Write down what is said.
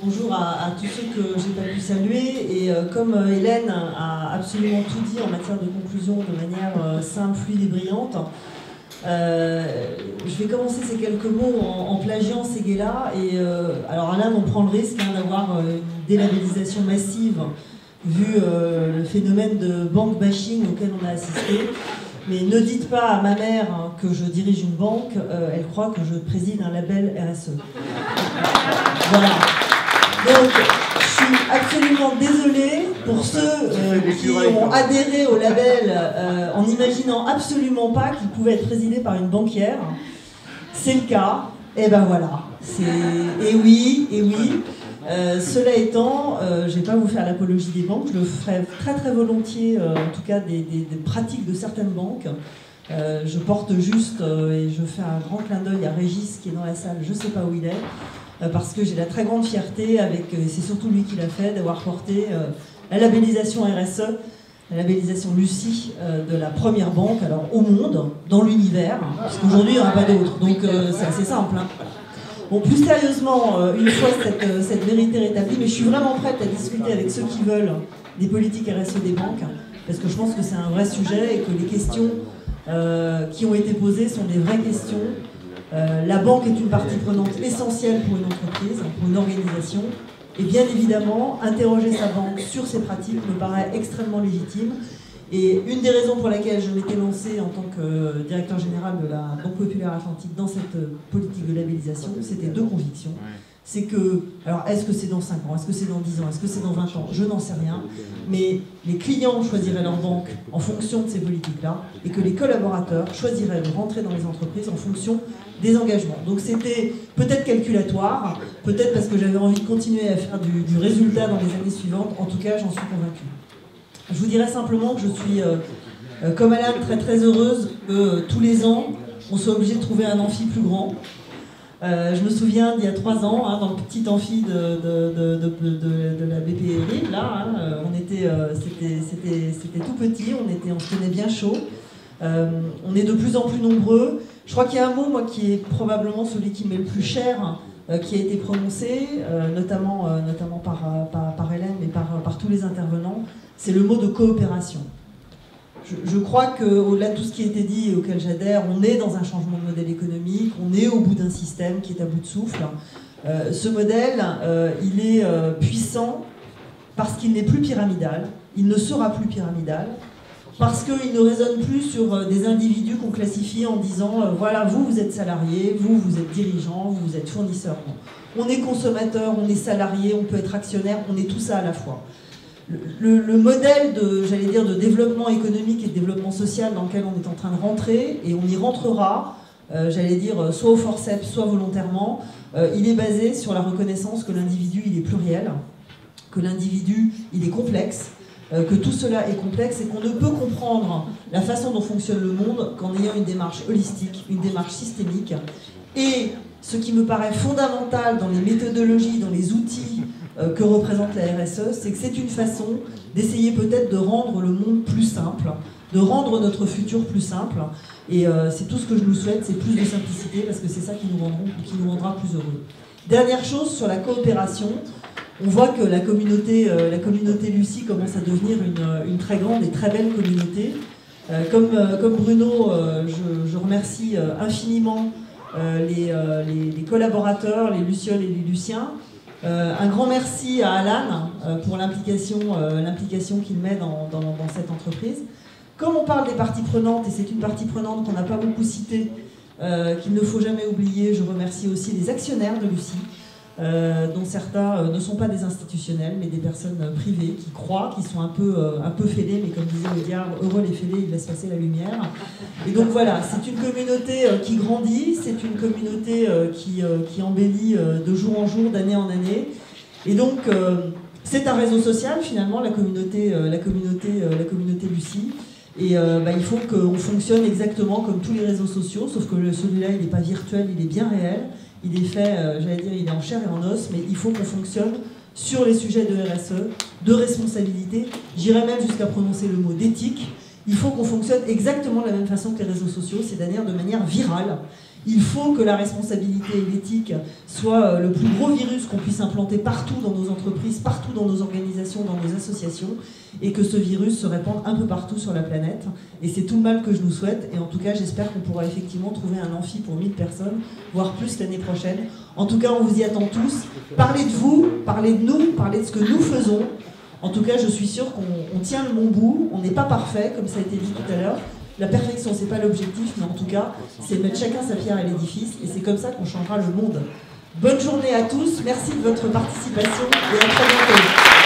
bonjour à tous ceux que j'ai pas pu saluer. Et comme Hélène a absolument tout dit en matière de conclusion de manière simple, fluide et brillante, je vais commencer ces quelques mots en plagiant Séguéla. Et alors Alain, on prend le risque d'avoir une délabellisation massive vu le phénomène de bank bashing auquel on a assisté. Mais ne dites pas à ma mère que je dirige une banque, elle croit que je préside un label RSE. Voilà. Donc, je suis absolument désolée pour ceux qui ont adhéré au label en n'imaginant absolument pas qu'il pouvait être présidé par une banquière. C'est le cas, et ben voilà. Et oui. Cela étant, je ne vais pas vous faire l'apologie des banques, je le ferai très très volontiers, en tout cas des pratiques de certaines banques. Je porte juste, et je fais un grand clin d'œil à Régis qui est dans la salle, je ne sais pas où il est, parce que j'ai la très grande fierté, et c'est surtout lui qui l'a fait, d'avoir porté la labellisation RSE, la labellisation Lucie de la première banque, alors au monde, dans l'univers, parce qu'aujourd'hui il n'y en a pas d'autres, donc c'est assez simple. Hein. Bon, plus sérieusement, une fois cette vérité rétablie, mais je suis vraiment prête à discuter avec ceux qui veulent des politiques RSE des banques, parce que je pense que c'est un vrai sujet et que les questions qui ont été posées sont des vraies questions. La banque est une partie prenante essentielle pour une entreprise, pour une organisation, et bien évidemment, interroger sa banque sur ses pratiques me paraît extrêmement légitime. Et une des raisons pour laquelle je m'étais lancée en tant que directeur général de la Banque Populaire Atlantique dans cette politique de labellisation, c'était deux convictions. C'est que, alors est-ce que c'est dans 5 ans, est-ce que c'est dans 10 ans, est-ce que c'est dans 20 ans, je n'en sais rien, mais les clients choisiraient leur banque en fonction de ces politiques-là, et que les collaborateurs choisiraient de rentrer dans les entreprises en fonction des engagements. Donc c'était peut-être calculatoire, peut-être parce que j'avais envie de continuer à faire du résultat dans les années suivantes, en tout cas j'en suis convaincue. Je vous dirais simplement que je suis, comme Alain, très très heureuse que tous les ans, on soit obligé de trouver un amphi plus grand. Je me souviens d'il y a 3 ans, dans le petit amphi de la BPI, là, c'était tout petit, on se tenait bien chaud. On est de plus en plus nombreux. Je crois qu'il y a un mot, moi, qui est probablement celui qui m'est le plus cher, qui a été prononcé, notamment par Hélène, mais par tous les intervenants, c'est le mot de coopération. Je crois qu'au-delà de tout ce qui a été dit et auquel j'adhère, on est dans un changement de modèle économique, on est au bout d'un système qui est à bout de souffle. Ce modèle, il est puissant parce qu'il n'est plus pyramidal, il ne sera plus pyramidal, parce qu'il ne résonne plus sur des individus qu'on classifie en disant voilà, vous êtes salarié, vous êtes dirigeant, vous êtes fournisseur. On est consommateur, on est salarié, on peut être actionnaire, on est tout ça à la fois. Le modèle de développement économique et de développement social dans lequel on est en train de rentrer, et on y rentrera, soit au forceps, soit volontairement, il est basé sur la reconnaissance que l'individu, il est pluriel, que l'individu, il est complexe, que tout cela est complexe et qu'on ne peut comprendre la façon dont fonctionne le monde qu'en ayant une démarche holistique, une démarche systémique. Et ce qui me paraît fondamental dans les méthodologies, dans les outils que représente la RSE, c'est que c'est une façon d'essayer peut-être de rendre le monde plus simple, de rendre notre futur plus simple. Et c'est tout ce que je nous souhaite, c'est plus de simplicité, parce que c'est ça qui nous rendra plus heureux. Dernière chose, sur la coopération, on voit que la communauté Lucie commence à devenir une très grande et très belle communauté. Comme Bruno, je remercie infiniment les collaborateurs, les Lucioles et les Luciens. Un grand merci à Alan pour l'implication qu'il met dans cette entreprise. Comme on parle des parties prenantes, et c'est une partie prenante qu'on n'a pas beaucoup citée, qu'il ne faut jamais oublier, je remercie aussi les actionnaires de Lucie, dont certains ne sont pas des institutionnels, mais des personnes privées qui croient, qui sont un peu fêlés, mais comme disait le diable, heureux les fêlés, ils laissent passer la lumière. Et donc voilà, c'est une communauté qui grandit, c'est une communauté qui embellit de jour en jour, d'année en année. Et donc c'est un réseau social finalement, la communauté Lucie. Et il faut qu'on fonctionne exactement comme tous les réseaux sociaux, sauf que celui-là, il n'est pas virtuel, il est bien réel. Il est fait, il est en chair et en os, mais il faut qu'on fonctionne sur les sujets de RSE, de responsabilité. J'irais même jusqu'à prononcer le mot d'éthique. Il faut qu'on fonctionne exactement de la même façon que les réseaux sociaux, c'est-à-dire de manière virale. Il faut que la responsabilité et l'éthique soient le plus gros virus qu'on puisse implanter partout dans nos entreprises, partout dans nos organisations, dans nos associations, et que ce virus se répande un peu partout sur la planète. Et c'est tout le mal que je nous souhaite, et en tout cas j'espère qu'on pourra effectivement trouver un amphi pour 1000 personnes, voire plus l'année prochaine. En tout cas on vous y attend tous. Parlez de vous, parlez de nous, parlez de ce que nous faisons. En tout cas je suis sûre qu'on tient le bon bout, on n'est pas parfait comme ça a été dit tout à l'heure. La perfection, c'est pas l'objectif, mais en tout cas, c'est mettre chacun sa pierre à l'édifice, et c'est comme ça qu'on changera le monde. Bonne journée à tous, merci de votre participation, et à très bientôt.